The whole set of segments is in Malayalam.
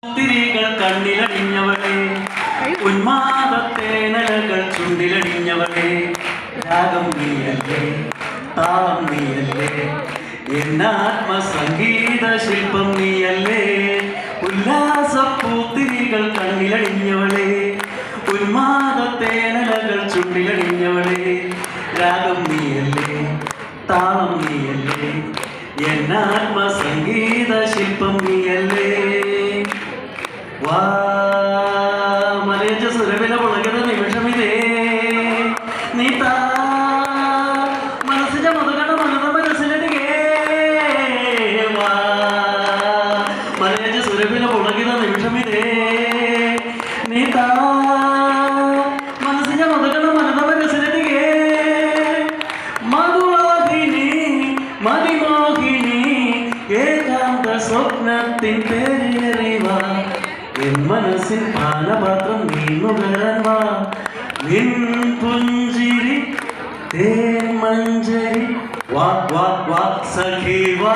തിരികൾ കണ്ണിലടിഞ്ഞവളെ, ഉന്മാദത്തേനലകൾ ചുണ്ടിലടിഞ്ഞവളെ, രാഗം നീയല്ലേ, താളം നീയല്ലേ, എന്നാത്മസംഗീത ശില്പം നീയല്ലേ. ഉല്ലാസപ്പൂത്തിരികൾ കണ്ണിലടിഞ്ഞവളെ, ഉന്മാദത്തേനലകൾ ചുണ്ടിലടിഞ്ഞവളെ, രാഗം നീയല്ലേ, താളം നീയല്ലേ, എന്നാത്മസംഗീത ശില്പം നീയല്ലേ. വാ മലയജ സുരവില പുളകിത നിമിഷമിതേ, നീ താ മനസ്സിന്റെ മുതകണ മനുത മനസ്സിലടികേ. വാ മലയജ സുരവില പുളകിത നിമിഷമിതേ, നീ താ മനസ്സിന്റെ മുതകണ മനുത മനസ്സിലടികേ. മധുവാഹിനി മതിമോഹിനി ഏകാന്ത സ്വപ്നത്തിൻ പേരറിവാ, എൻ മനസ്സിൻ പാനപാത്രം നീ നുകരാൻ വാ. നിൻ പുഞ്ചിരി തേൻ മഞ്ചരി വാ വാ വാ സഖി വാ.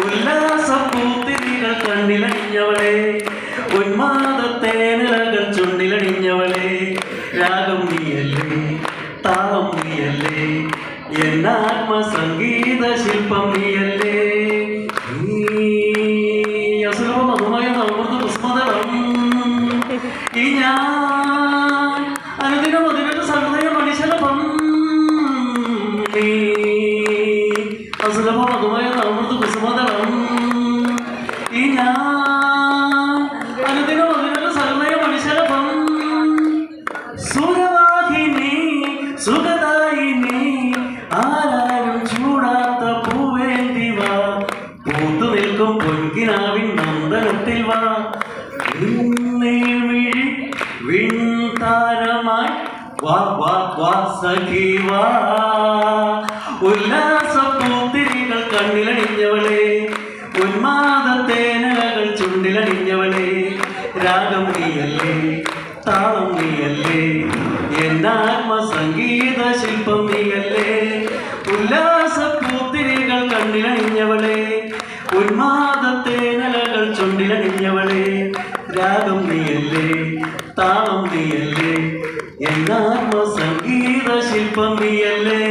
ഉല്ലാസപ്പൂത്തിരികൾ കണ്ണിലടിഞ്ഞവളെ, ഉന്മാദത്തേനിലകൾ ചുണ്ടിലടിഞ്ഞവളെ, രാഗം നീയല്ലേ, താളം നീയല്ലേ, എന്നാത്മസംഗീത ശില്പം നീയല്ലേ. ഈ ഞാൻ അനുദിനം അതിനൊരു സഹൃദയ മനുഷ്യലഭം, നീ അസുലഭ മധുമയ അമൃത കുസുമതളം. ഈ ഞാൻ അനുദിനം അതിനൊരു സഹൃദയ മനുഷ്യലഭം, സുരവാഹിനി സുഖദായിനി ആരാരും ചൂടാത്ത പൂവേന്തിവാ, പൂത്തു നിൽക്കും പൊൻകിനാവിൻ നന്ദനത്തിൽ വാ. വിൺതാരമായി വാ വാ വാ സഖി വാ. ഉല്ലാസപ്പൂത്തിരികൾ കണ്ണിലടിഞ്ഞവളെ, ഉന്മാദത്തേനലകൾ ചുണ്ടിലടിഞ്ഞവളെ, രാഗം നീയല്ലേ, താളം നീയല്ലേ, എന്നാത്മസംഗീത ശില്പം നീയല്ലേ. ഉല്ലാസപ്പൂത്തിരികൾ കണ്ണിലടിഞ്ഞവളെ, ഉന്മാദത്തേനലകൾ ചുണ്ടിലടിഞ്ഞവളെ, രാഗം നീയല്ലേ, താളം നീയല്ലേ, എന്നാത്മസംഗീത ശില്പം നീയല്ലേ.